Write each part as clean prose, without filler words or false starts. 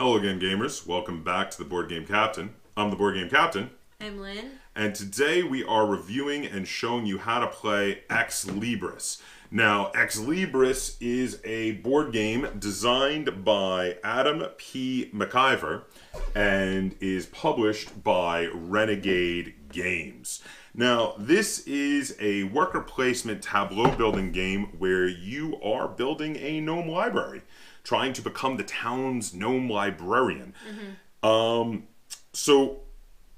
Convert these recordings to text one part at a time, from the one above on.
Hello again, gamers. Welcome back to the Board Game Captain. I'm the Board Game Captain. I'm Lynn. And today we are reviewing and showing you how to play Ex Libris. Now, Ex Libris is a board game designed by Adam P. McIver and is published by Renegade Games. Now, this is a worker placement tableau building game where you are building a gnome library, trying to become the town's gnome librarian. So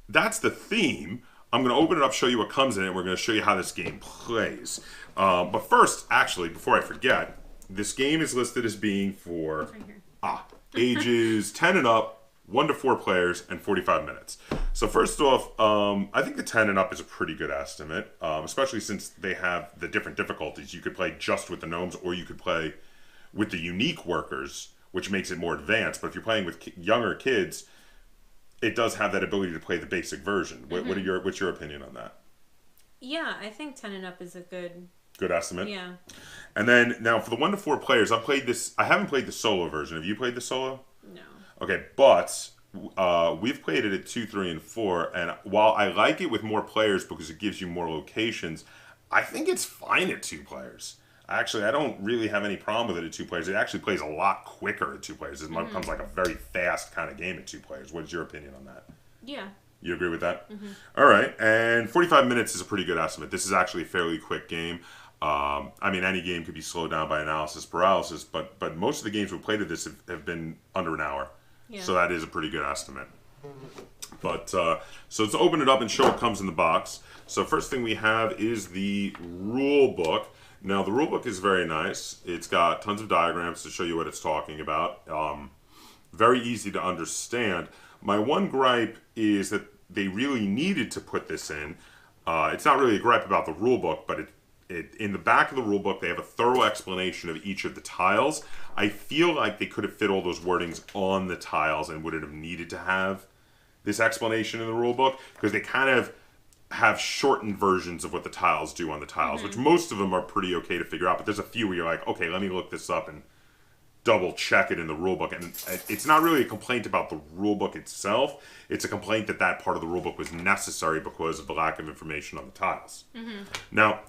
that's the theme. I'm going to open it up, show you what comes in it, and we're going to show you how this game plays. But first, actually, before I forget, this game is listed as being for ages 10 and up, 1 to 4 players, and 45 minutes. So first off, I think the 10 and up is a pretty good estimate, especially since they have the different difficulties. You could play just with the gnomes, or you could play with the unique workers, which makes it more advanced. But if you're playing with younger kids, it does have that ability to play the basic version. What's your opinion on that? Yeah, I think 10 and up is a good estimate. Yeah. And then now for the 1 to 4 players, I haven't played the solo version. Have you played the solo? No. Okay, but we've played it at 2, 3, and 4. And while I like it with more players because it gives you more locations, I think it's fine at 2 players. Actually, I don't really have any problem with it at 2 players. It actually plays a lot quicker at 2 players. It becomes like a very fast kind of game at 2 players. What is your opinion on that? Yeah. You agree with that? All right. And 45 minutes is a pretty good estimate. This is actually a fairly quick game. I mean, any game could be slowed down by analysis paralysis, but most of the games we've played at this have been under an hour. Yeah. So that is a pretty good estimate. But so let's open it up and show what comes in the box. So first thing we have is the rule book. Now, the rulebook is very nice. It's got tons of diagrams to show you what it's talking about. Very easy to understand. My one gripe is that they really needed to put this in. It's not really a gripe about the rulebook, but in the back of the rulebook, they have a thorough explanation of each of the tiles. I feel like they could have fit all those wordings on the tiles and wouldn't have needed to have this explanation in the rulebook, because they kind of have shortened versions of what the tiles do on the tiles, which most of them are pretty okay to figure out, but there's a few where you're like, okay, let me look this up and double check it in the rulebook. And it's not really a complaint about the rulebook itself, it's a complaint that that part of the rulebook was necessary because of the lack of information on the tiles. Now,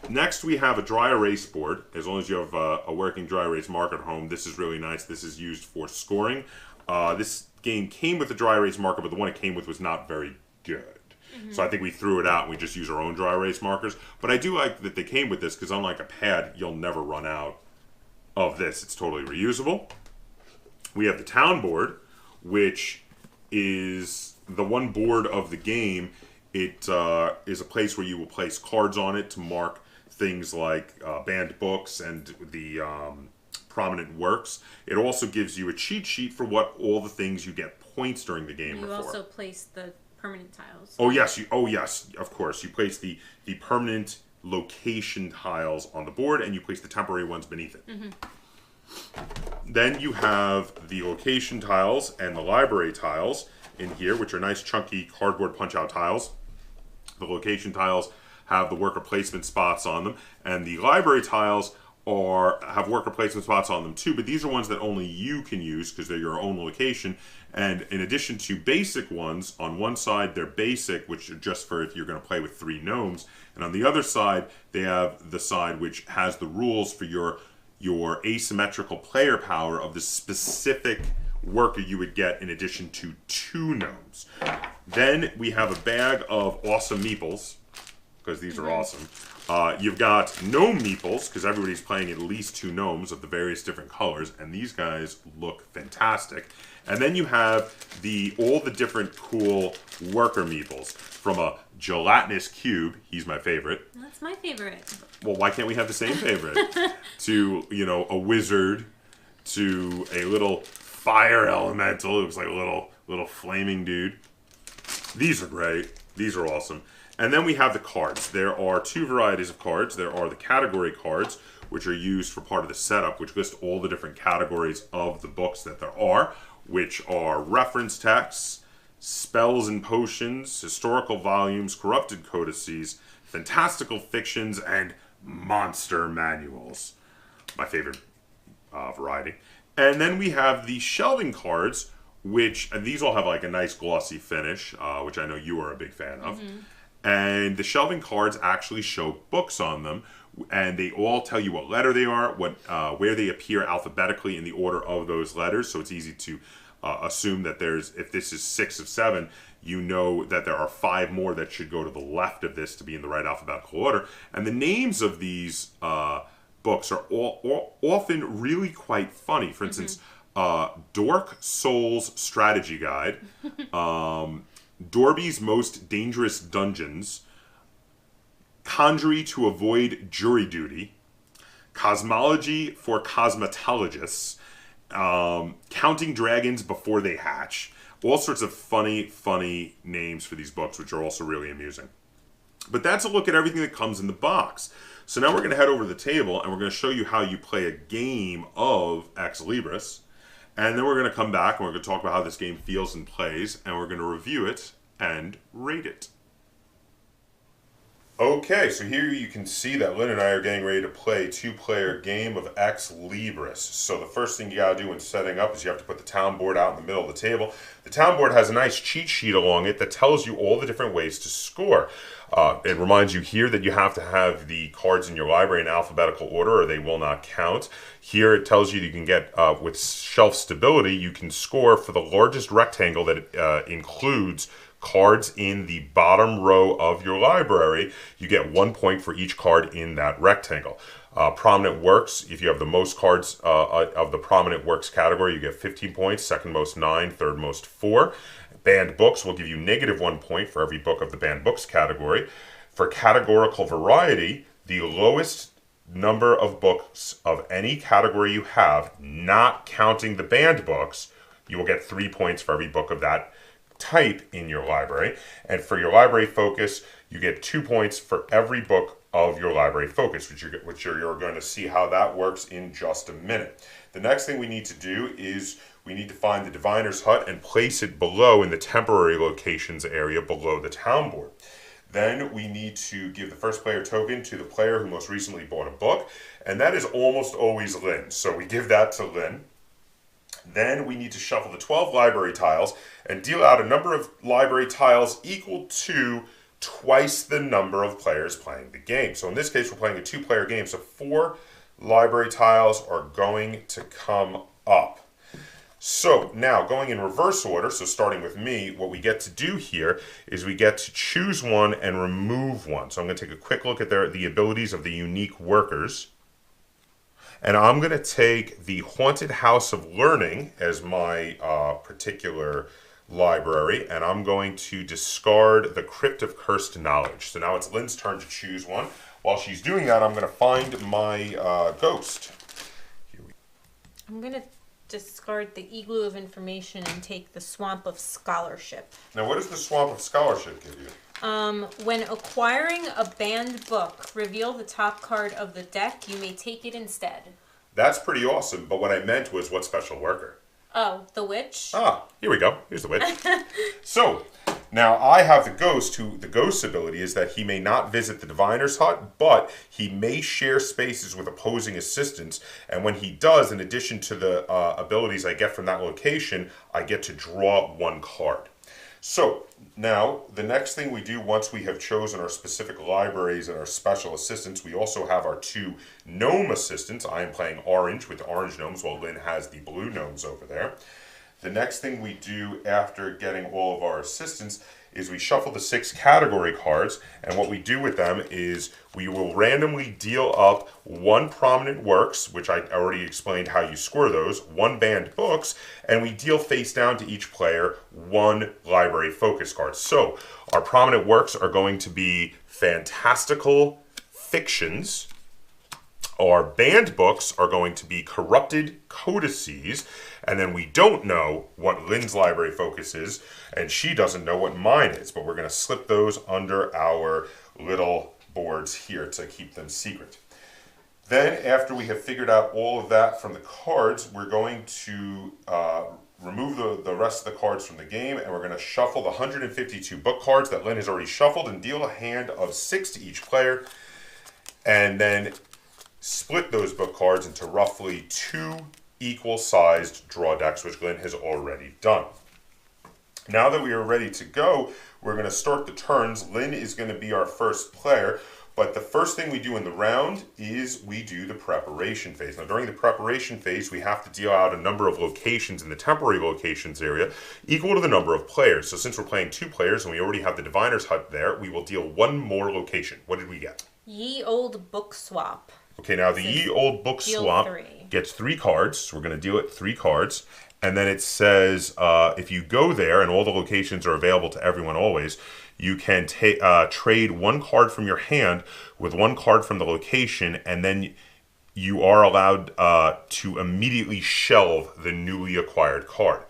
next we have a dry erase board. As long as you have a working dry erase marker at home, this is really nice. This is used for scoring. This game came with a dry erase marker, but the one it came with was not very good. So I think we threw it out and we just use our own dry erase markers. But I do like that they came with this, because unlike a pad, you'll never run out of this. It's totally reusable. We have the town board, which is the one board of the game. It is a place where you will place cards on it to mark things like banned books and the prominent works. It also gives you a cheat sheet for what all the things you get points during the game are for. You also place the permanent tiles. Oh yes, of course. You place the permanent location tiles on the board, and you place the temporary ones beneath it. Then you have the location tiles and the library tiles in here, which are nice chunky cardboard punch-out tiles. The location tiles have the worker placement spots on them, and the library tiles have worker placement spots on them too, but these are ones that only you can use because they're your own location. And in addition to basic ones, on one side they're basic, which are just for if you're going to play with 3 gnomes, and on the other side they have the side which has the rules for your asymmetrical player power of the specific worker you would get in addition to 2 gnomes. Then we have a bag of awesome meeples, because these are awesome. You've got gnome meeples, because everybody's playing at least 2 gnomes of the various different colors, and these guys look fantastic. And then you have all the different cool worker meeples, from a gelatinous cube, he's my favorite. That's my favorite. Well, why can't we have the same favorite? To, a wizard, to a little fire elemental, it looks like a little flaming dude. These are great. These are awesome. And then we have the cards. There are 2 varieties of cards. There are the category cards, which are used for part of the setup, which list all the different categories of the books that there are, which are reference texts, spells and potions, historical volumes, corrupted codices, fantastical fictions, and monster manuals. My favorite variety. And then we have the shelving cards, which, and these all have like a nice glossy finish, which I know you are a big fan of. And the shelving cards actually show books on them, and they all tell you what letter they are, where they appear alphabetically in the order of those letters. So it's easy to assume that if this is 6 of 7, you know that there are 5 more that should go to the left of this to be in the right alphabetical order. And the names of these books are all often really quite funny. For instance, Dork Soul's Strategy Guide, Dorby's Most Dangerous Dungeons, Conjury to Avoid Jury Duty, Cosmology for Cosmetologists, Counting Dragons Before They Hatch. All sorts of funny names for these books, which are also really amusing. But that's a look at everything that comes in the box. So now we're going to head over to the table, and we're going to show you how you play a game of Ex Libris. And then we're going to come back, and we're going to talk about how this game feels and plays, and we're going to review it and rate it. Okay, so here you can see that Lynn and I are getting ready to play a 2-player game of Ex Libris. So the first thing you gotta do when setting up is you have to put the town board out in the middle of the table. The town board has a nice cheat sheet along it that tells you all the different ways to score. It reminds you here that you have to have the cards in your library in alphabetical order or they will not count. Here it tells you can get, with shelf stability, you can score for the largest rectangle that includes cards in the bottom row of your library. You get 1 point for each card in that rectangle. Prominent works, if you have the most cards of the prominent works category, you get 15 points, second most 9, third most 4. Banned books will give you -1 point for every book of the banned books category. For categorical variety, the lowest number of books of any category you have, not counting the banned books, you will get 3 points for every book of that type in your library. And for your library focus, you get 2 points for every book of your library focus, which you're going to see how that works in just a minute. The next thing we need to do is we need to find the diviner's hut and place it below in the temporary locations area below the town board. Then we need to give the first player token to the player who most recently bought a book, and that is almost always Lynn. So we give that to Lynn. Then we need to shuffle the 12 library tiles and deal out a number of library tiles equal to twice the number of players playing the game. So in this case, we're playing a 2-player game, so 4 library tiles are going to come up. So now going in reverse order, so starting with me, what we get to do here is we get to choose one and remove one. So I'm going to take a quick look at the abilities of the unique workers. And I'm going to take the Haunted House of Learning as my particular library, and I'm going to discard the Crypt of Cursed Knowledge. So now it's Lynn's turn to choose one. While she's doing that, I'm going to find my ghost. I'm going to discard the Igloo of Information and take the Swamp of Scholarship. Now, what does the Swamp of Scholarship give you? When acquiring a banned book, reveal the top card of the deck. You may take it instead. That's pretty awesome, but what I meant was what special worker? Oh, the witch? Ah, here we go. Here's the witch. So, now I have the ghost, who the ghost's ability is that he may not visit the diviner's hut, but he may share spaces with opposing assistants, and when he does, in addition to the abilities I get from that location, I get to draw 1 card. So, now, the next thing we do once we have chosen our specific libraries and our special assistants, we also have our 2 gnome assistants. I am playing orange with the orange gnomes while Lynn has the blue gnomes over there. The next thing we do after getting all of our assistants is we shuffle the 6 category cards, and what we do with them is we will randomly deal up 1 prominent works, which I already explained how you score those, 1 banned books, and we deal face down to each player 1 library focus card. So our prominent works are going to be fantastical fictions. Our banned books are going to be corrupted codices, and then we don't know what Lynn's library focus is, and she doesn't know what mine is, but we're going to slip those under our little boards here to keep them secret. Then, after we have figured out all of that from the cards, we're going to remove the rest of the cards from the game, and we're going to shuffle the 152 book cards that Lynn has already shuffled and deal a hand of 6 to each player, and then split those book cards into roughly 2 equal-sized draw decks, which Lynn has already done. Now that we are ready to go, we're going to start the turns. Lynn is going to be our first player, but the first thing we do in the round is we do the preparation phase. Now, during the preparation phase, we have to deal out a number of locations in the temporary locations area equal to the number of players. So since we're playing 2 players and we already have the Diviner's Hut there, we will deal 1 more location. What did we get? Ye Old Book Swap. Okay, now the Ye Old Book Swap 3. gets 3 cards. So we're going to deal it 3 cards. And then it says if you go there, and all the locations are available to everyone always, you can trade 1 card from your hand with 1 card from the location, and then you are allowed to immediately shelve the newly acquired card.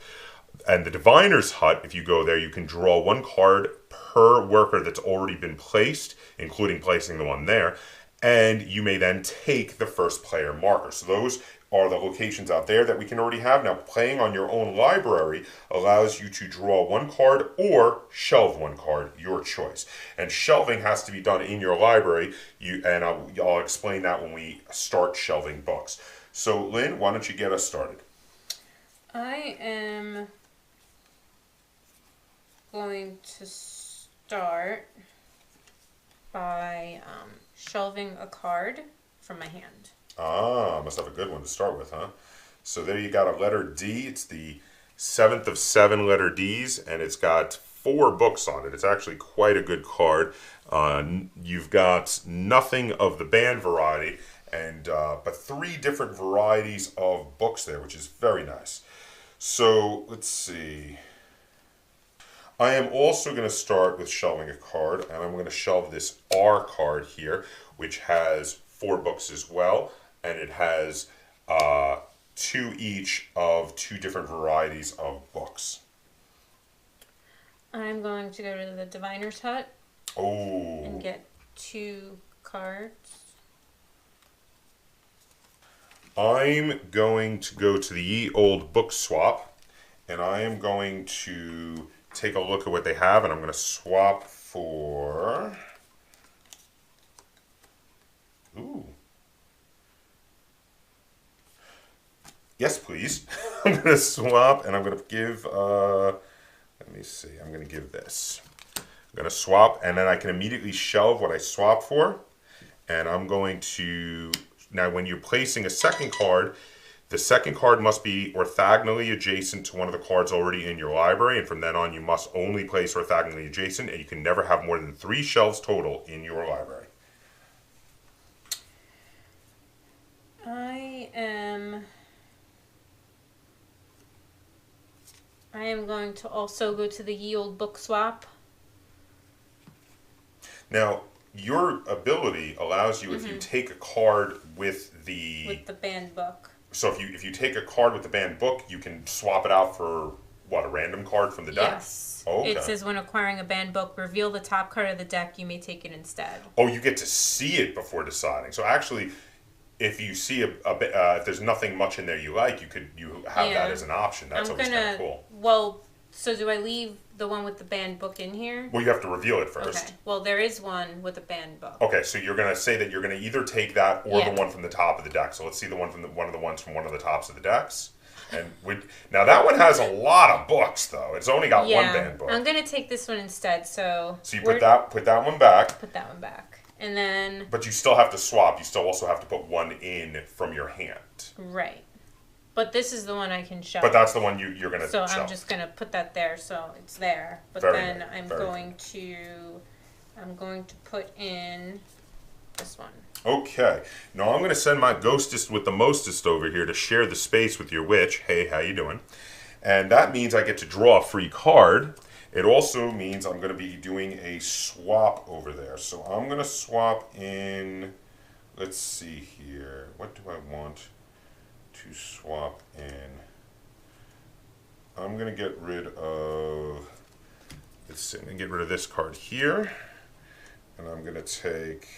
And the Diviner's Hut, if you go there, you can draw 1 card per worker that's already been placed, including placing the one there, and you may then take the first player marker. So those are the locations out there that we can already have. Now, playing on your own library allows you to draw 1 card or shelve 1 card, your choice. And shelving has to be done in your library, and I'll explain that when we start shelving books. So, Lynn, why don't you get us started? I am going to start by shelving a card from my hand. Ah, must have a good one to start with, huh? So there you got a letter D. It's the 7th of 7 letter Ds, and it's got 4 books on it. It's actually quite a good card. You've got nothing of the band variety, and but 3 different varieties of books there, which is very nice. So let's see. I am also going to start with shelving a card, and I'm going to shelve this R card here, which has 4 books as well, and it has 2 each of 2 different varieties of books. I'm going to go to the Diviner's Hut and get 2 cards. I'm going to go to the Ye Old Book Swap, and I am going to take a look at what they have, and I'm going to swap for... Ooh. Yes, please. I'm going to swap, and I'm going to give, let me see, I'm going to give this. I'm going to swap, and then I can immediately shelve what I swapped for, and I'm going to, now when you're placing a second card, the second card must be orthogonally adjacent to one of the cards already in your library, and from then on you must only place orthogonally adjacent, and you can never have more than 3 shelves total in your library. I am going to also go to the Ye Old Book Swap. Now, your ability allows you, if you take a card with the banned book. So if you take a card with the banned book, you can swap it out for, what, a random card from the deck? Yes. Oh, okay. It says when acquiring a banned book, reveal the top card of the deck, you may take it instead. Oh, you get to see it before deciding. So actually, if you see if there's nothing much in there you like, you have that as an option. That's always kind of cool. Well, so do I leave the one with the banned book in here? Well, you have to reveal it first. Okay. Well, there is one with a banned book. Okay, so you're going to say that you're going to either take that or the one from the top of the deck. So let's see the one from one of the ones from one of the tops of the decks. And now that one has a lot of books, though. It's only got 1 banned book. I'm going to take this one instead. So you put that one back. Put that one back. And then... But you still have to swap. You still also have to put 1 in from your hand. Right. But this is the one I can shelve. But that's the one you're going to shelve. So I'm just going to put that there so it's there. But then I'm going to put in this one. Okay. Now I'm going to send my ghostest with the mostest over here to share the space with your witch. Hey, how you doing? And that means I get to draw a free card. It also means I'm going to be doing a swap over there. So I'm going to swap in, let's see here. What do I want to swap in? I'm going to get rid of, let's see, I'm going to get rid of this card here. And I'm going to take,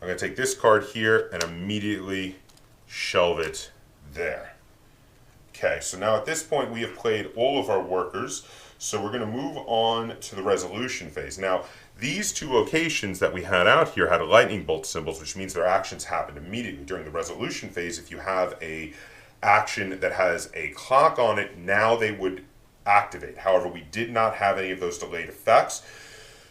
I'm going to take this card here and immediately shelve it there. Okay, so now at this point we have played all of our workers. So we're going to move on to the resolution phase. Now, these two locations that we had out here had lightning bolt symbols, which means their actions happened immediately. During the resolution phase, if you have a action that has a clock on it, now they would activate. However, we did not have any of those delayed effects.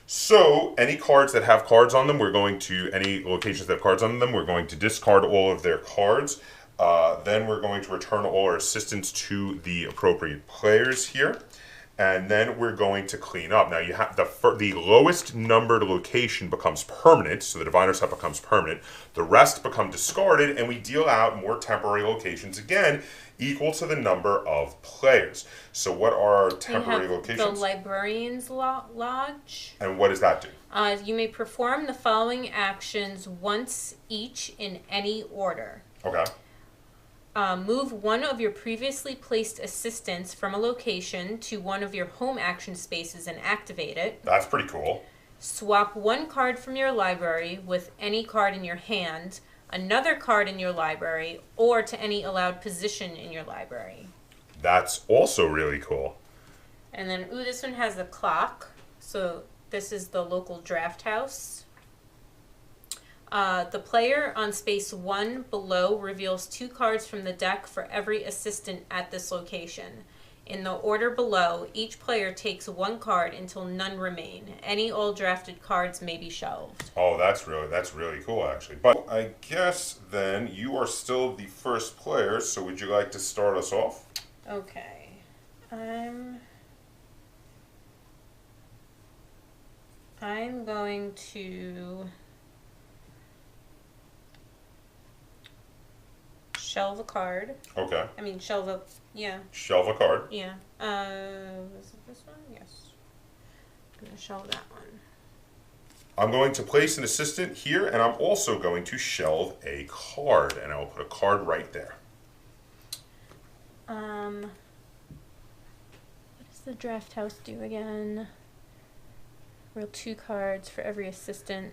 So any cards that have cards on them, any locations that have cards on them, we're going to discard all of their cards. Then we're going to return all our assistants to the appropriate players here. And then we're going to clean up. Now you have the lowest numbered location becomes permanent, so the diviner's hut becomes permanent. The rest become discarded, and we deal out more temporary locations again, equal to the number of players. So what are our temporary locations? The Librarian's Lodge. And what does that do? You may perform the following actions once each in any order. Okay. Move one of your previously placed assistants from a location to one of your home action spaces and activate it. That's pretty cool. Swap one card from your library with any card in your hand, another card in your library, or to any allowed position in your library. That's also really cool. And then, this one has a clock. So this is the local draft house. The player on space 1 below reveals 2 cards from the deck for every assistant at this location. In the order below, each player takes 1 card until none remain. Any old drafted cards may be shelved. Oh, that's really cool, actually. But I guess then you are still the first player, so would you like to start us off? Okay. I'm going to shelve a card. Okay. Shelve a, yeah. Shelve a card. Yeah. Was it this one? Yes. I'm going to shelve that one. I'm going to place an assistant here, and I'm also going to shelve a card, and I will put a card right there. What does the draft house do again? Roll 2 cards for every assistant.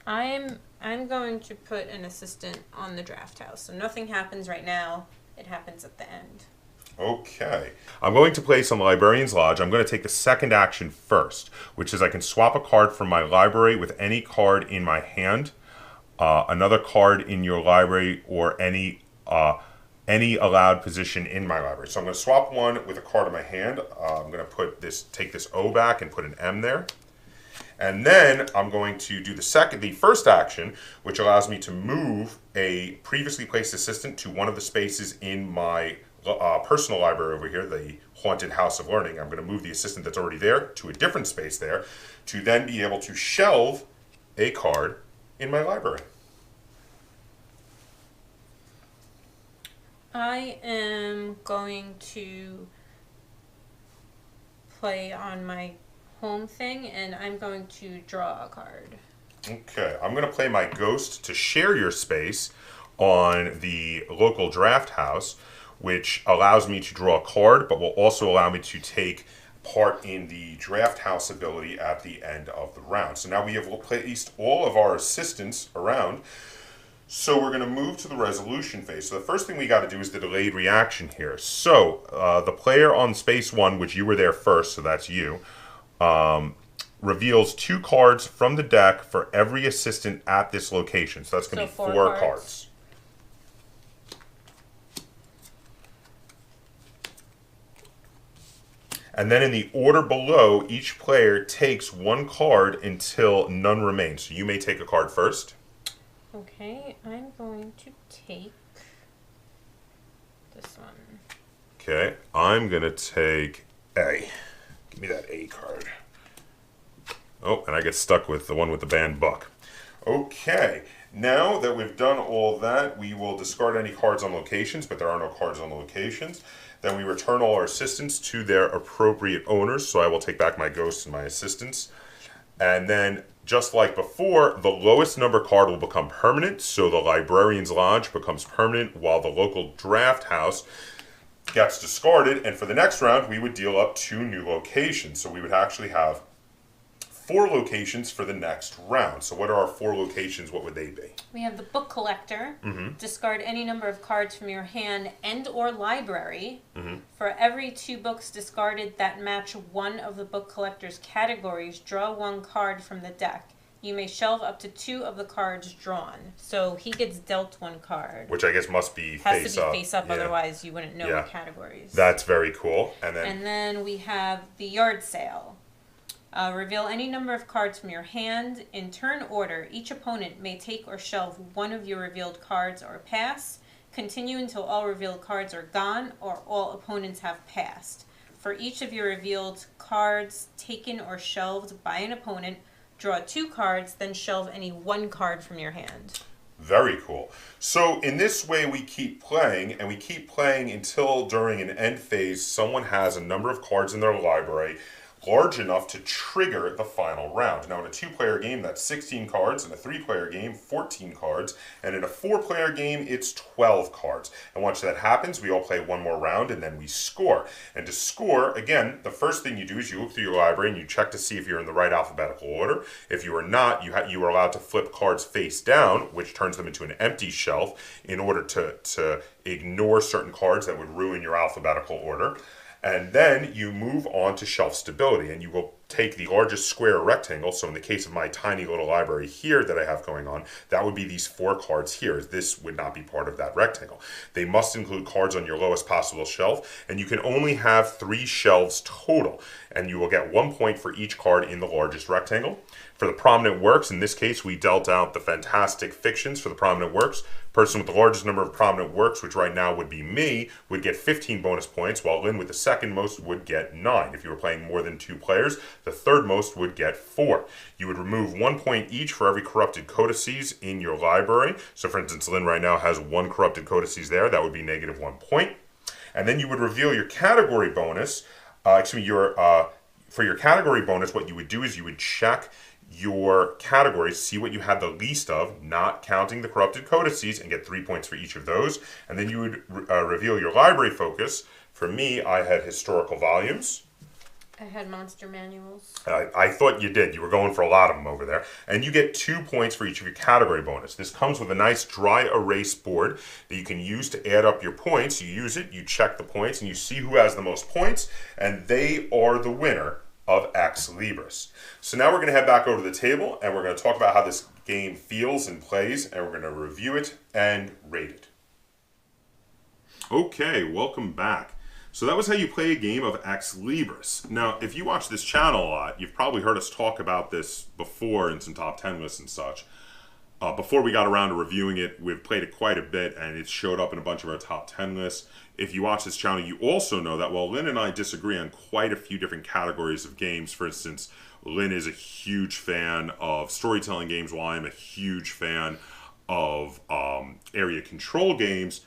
I'm going to put an assistant on the draft house. So nothing happens right now. It happens at the end. Okay. I'm going to place on the Librarian's Lodge. I'm going to take the second action first, which is I can swap a card from my library with any card in my hand, another card in your library, or any allowed position in my library. So I'm going to swap one with a card in my hand. I'm going to take this O back and put an M there. And then I'm going to do the first action, which allows me to move a previously placed assistant to one of the spaces in my personal library over here, the Haunted House of Learning. I'm going to move the assistant that's already there to a different space there to then be able to shelve a card in my library. I am going to play on my home thing, and I'm going to draw a card. Okay, I'm going to play my ghost to share your space on the local draft house, which allows me to draw a card, but will also allow me to take part in the draft house ability at the end of the round. So now we have placed all of our assistants around. So we're going to move to the resolution phase. So the first thing we got to do is the delayed reaction here. So the player on space 1, which you were there first, so that's you, reveals 2 cards from the deck for every assistant at this location. So that's going to be 4 cards. And then in the order below, each player takes 1 card until none remains. So you may take a card first. Okay, I'm going to take this one. Okay, I'm going to take A. Give me that A card. Oh, and I get stuck with the one with the banned buck. Okay, now that we've done all that, we will discard any cards on locations, but there are no cards on locations. Then we return all our assistants to their appropriate owners, so I will take back my ghosts and my assistants. And then, just like before, the lowest number card will become permanent, so the Librarian's Lodge becomes permanent, while the local draft house gets discarded. And for the next round, we would deal up 2 new locations. So we would actually have 4 locations for the next round. So what are our 4 locations? What would they be? We have the book collector. Discard any number of cards from your hand and or library. For every 2 books discarded that match one of the book collector's categories, draw 1 card from the deck. You may shelve up to 2 of the cards drawn. So he gets dealt 1 card. Which I guess must be Has face to be up. face up, Yeah. otherwise you wouldn't know what categories. That's very cool. And then we have the yard sale. Reveal any number of cards from your hand. In turn order, each opponent may take or shelve 1 of your revealed cards or pass. Continue until all revealed cards are gone or all opponents have passed. For each of your revealed cards taken or shelved by an opponent, draw 2 cards, then shelve any 1 card from your hand. very cool. So in this way we keep playing, and we keep playing until during an end phase someone has a number of cards in their library large enough to trigger the final round. Now in a 2-player game that's 16 cards, in a 3-player game 14 cards, and in a 4-player game it's 12 cards. And once that happens we all play 1 more round and then we score. And to score, again, the first thing you do is you look through your library and you check to see if you're in the right alphabetical order. If you are not, you are allowed to flip cards face down, which turns them into an empty shelf in order to ignore certain cards that would ruin your alphabetical order. And then you move on to shelf stability, and you will take the largest square or rectangle. So in the case of my tiny little library here that I have going on, that would be these 4 cards here. This would not be part of that rectangle. They must include cards on your lowest possible shelf, and you can only have 3 shelves total, and you will get 1 point for each card in the largest rectangle. For the prominent works, in this case, we dealt out the fantastic fictions for the prominent works. Person with the largest number of prominent works, which right now would be me, would get 15 bonus points, while Lynn with the second most would get 9. If you were playing more than 2 players, the third most would get 4. You would remove 1 point each for every corrupted codices in your library. So for instance, Lynn right now has 1 corrupted codices there. That would be negative 1 point. And then you would reveal your category bonus. For your category bonus, what you would do is you would check your categories, see what you had the least of, not counting the corrupted codices, and get 3 points for each of those. And then you would reveal your library focus. For me, I had historical volumes. I had monster manuals. I thought you did. You were going for a lot of them over there. And you get 2 points for each of your category bonus. This comes with a nice dry erase board that you can use to add up your points. You use it, you check the points, and you see who has the most points, and they are the winner of Ex Libris. So now we're going to head back over to the table, and we're going to talk about how this game feels and plays, and we're going to review it and rate it. Okay, welcome back. So that was how you play a game of Ex Libris. Now, if you watch this channel a lot, you've probably heard us talk about this before in some top 10 lists and such. Before we got around to reviewing it, we've played it quite a bit, and it showed up in a bunch of our top 10 lists. If you watch this channel, you also know that while Lynn and I disagree on quite a few different categories of games, for instance, Lynn is a huge fan of storytelling games, while I'm a huge fan of area control games,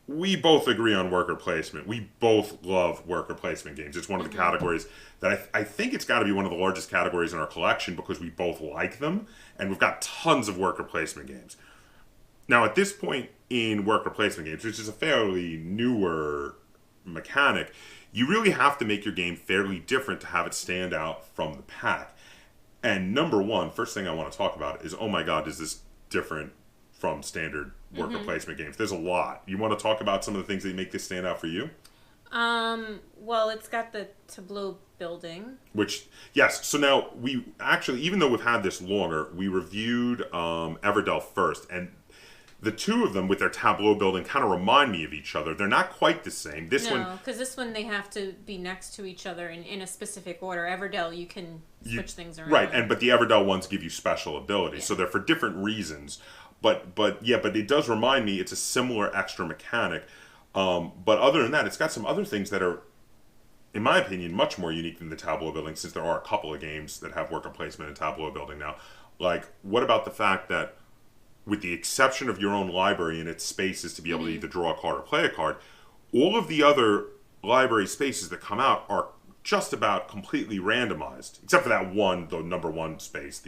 we both agree on worker placement. We both love worker placement games. It's one of the categories that I think it's got to be one of the largest categories in our collection because we both like them, and we've got tons of worker placement games. Now, at this point in worker placement games, which is a fairly newer mechanic, you really have to make your game fairly different to have it stand out from the pack. And number one, first thing I want to talk about is, oh my God, is this different from standard worker placement games? There's a lot. You want to talk about some of the things that make this stand out for you? Well, it's got the tableau building. Which, yes. So now, we actually, even though we've had this longer, we reviewed Everdell first, and the two of them with their tableau building kind of remind me of each other. They're not quite the same. No, because this one they have to be next to each other in a specific order. Everdell, you can switch things around. Right, but the Everdell ones give you special abilities, so they're for different reasons. But it does remind me it's a similar extra mechanic. But other than that, it's got some other things that are, in my opinion, much more unique than the tableau building, since there are a couple of games that have worker placement and tableau building now. Like, what about the fact that, with the exception of your own library and its spaces to be able to either draw a card or play a card, all of the other library spaces that come out are just about completely randomized, except for that one, the number 1 space.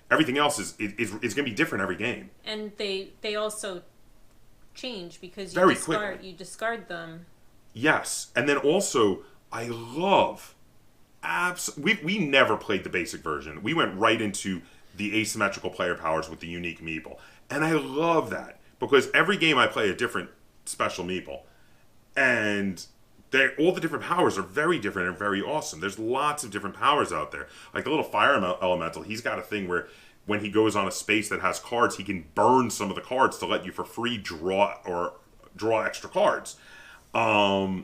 Everything else is going to be different every game. And they also change because you discard them. Yes. And then also, I love We never played the basic version. We went right into the asymmetrical player powers with the unique meeple. And I love that because every game I play a different special meeple. And all the different powers are very different and very awesome. There's lots of different powers out there. Like the little fire elemental, he's got a thing where when he goes on a space that has cards, he can burn some of the cards to let you for free draw extra cards. Or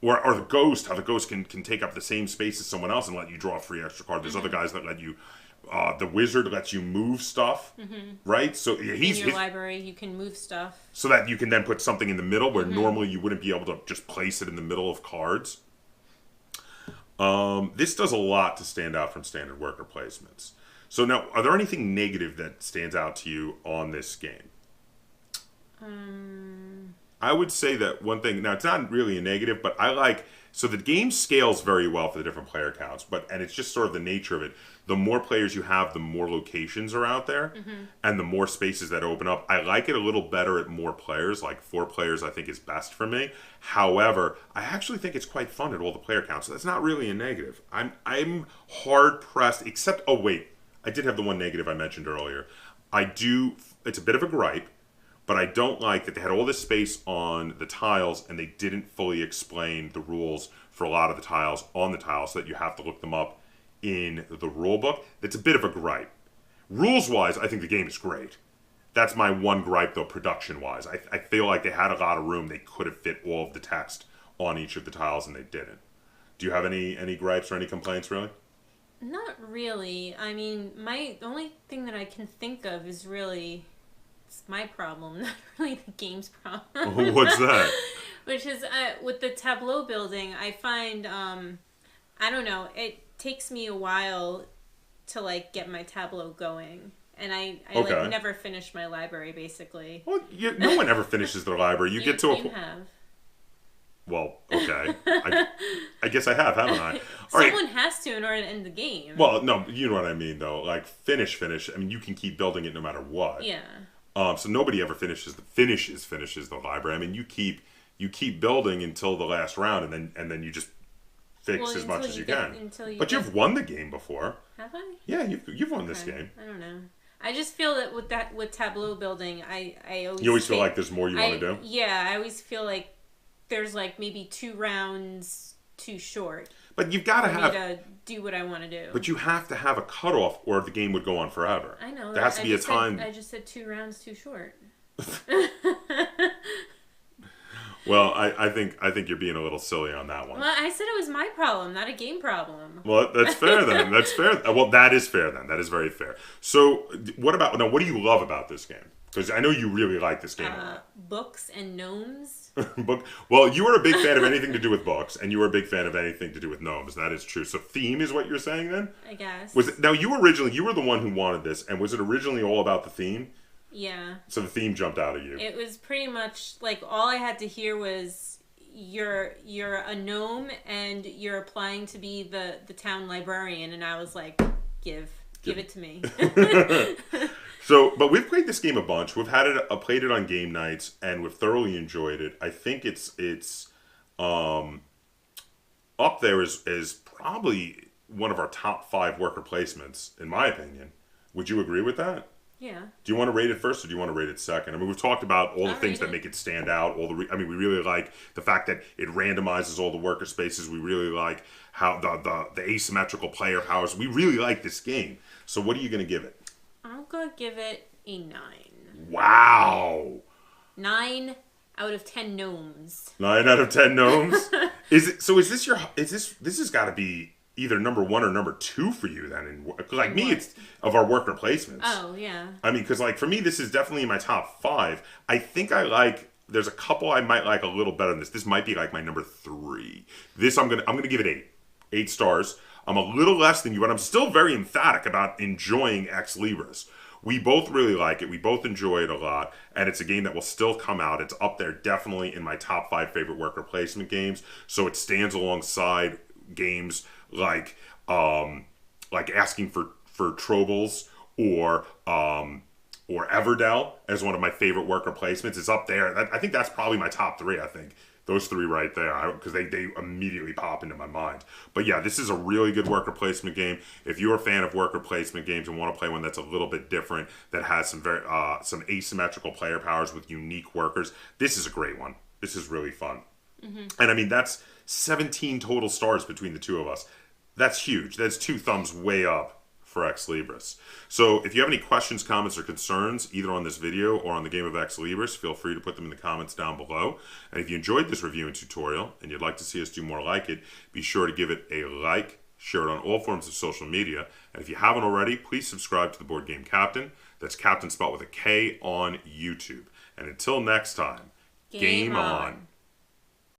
the ghost, how the ghost can take up the same space as someone else and let you draw a free extra card. There's other guys that let you. The wizard lets you move stuff, right? So in your library, you can move stuff so that you can then put something in the middle where normally you wouldn't be able to just place it in the middle of cards. This does a lot to stand out from standard worker placements. So now, are there anything negative that stands out to you on this game? I would say that one thing, now it's not really a negative, but I like, so the game scales very well for the different player counts, and it's just sort of the nature of it. The more players you have, the more locations are out there, and the more spaces that open up. I like it a little better at more players, like 4 players I think is best for me. However, I actually think it's quite fun at all the player counts, so that's not really a negative. I'm hard-pressed, except, oh wait, I did have the one negative I mentioned earlier. It's a bit of a gripe, but I don't like that they had all this space on the tiles and they didn't fully explain the rules for a lot of the tiles on the tiles so that you have to look them up in the rule book. That's a bit of a gripe. Rules-wise, I think the game is great. That's my one gripe, though, production-wise. I feel like they had a lot of room. They could have fit all of the text on each of the tiles and they didn't. Do you have any gripes or any complaints, really? Not really. I mean, the only thing that I can think of is really, it's my problem, not really the game's problem. What's that? Which is, with the tableau building, I find, I don't know, it takes me a while to, like, get my tableau going. And I like, never finish my library, basically. Well, no one ever finishes their library. You get to a... You have. Well, okay. I guess I have, haven't I? Someone has to in order to end the game. Well, no, you know what I mean, though. Like, finish. I mean, you can keep building it no matter what. Yeah. So nobody ever finishes the library. I mean, you keep building until the last round, and then you just fix as much as you can. But you've won the game before. Have I? Yeah, you've won this game. I don't know. I just feel that with tableau building, I always... You always feel like there's more you want to do? Yeah, I always feel like there's like maybe 2 rounds too short. But you've got to have to do what I want to do. But you have to have a cutoff, or the game would go on forever. I know. There has to be a time. I just said 2 rounds too short. Well, I think you're being a little silly on that one. Well, I said it was my problem, not a game problem. Well, that's fair then. That's fair. Well, that is fair then. That is very fair. So, what do you love about this game? Because I know you really like this game a lot. Books and gnomes. Well, you were a big fan of anything to do with books, and you were a big fan of anything to do with gnomes. That is true. So theme is what you're saying then? I guess. Now, you were the one who wanted this, and was it originally all about the theme? Yeah. So the theme jumped out at you. It was pretty much like all I had to hear was you're a gnome and you're applying to be the town librarian, and I was like, give it to me. So, but we've played this game a bunch. We've played it on game nights, and we've thoroughly enjoyed it. I think it's up there as probably one of our top 5 worker placements, in my opinion. Would you agree with that? Yeah. Do you want to rate it first, or do you want to rate it second? I mean, we've talked about all the things that make it stand out. We really like the fact that it randomizes all the worker spaces. We really like how the asymmetrical player powers. We really like this game. So, what are you going to give it? I'm going to give it a 9. Wow. 9 out of 10 gnomes. 9 out of 10 gnomes? This has got to be either number 1 or number 2 for you then. Like me, it's of our worker placements. Oh, yeah. I mean, because like for me, this is definitely in my top 5. I think there's a couple I might like a little better than this. This might be like my number 3. This, I'm gonna give it 8. 8 stars. I'm a little less than you, but I'm still very emphatic about enjoying Ex Libris. We both really like it. We both enjoy it a lot, and it's a game that will still come out. It's up there definitely in my top 5 favorite worker placement games. So it stands alongside games like asking for Trobles or Everdell as one of my favorite worker placements. It's up there. I think that's probably my top 3. I think Those three right there, because they immediately pop into my mind. But yeah, this is a really good worker placement game. If you're a fan of worker placement games and want to play one that's a little bit different, that has some asymmetrical player powers with unique workers, this is a great one. This is really fun. And I mean, that's 17 total stars between the two of us. That's huge. That's 2 thumbs way up for Ex Libris. So if you have any questions, comments, or concerns, either on this video or on the game of Ex Libris, feel free to put them in the comments down below. And if you enjoyed this review and tutorial, and you'd like to see us do more like it, be sure to give it a like, share it on all forms of social media, and if you haven't already, please subscribe to the Board Game Kaptain. That's Kaptain spelled with a K on YouTube. And until next time, game on.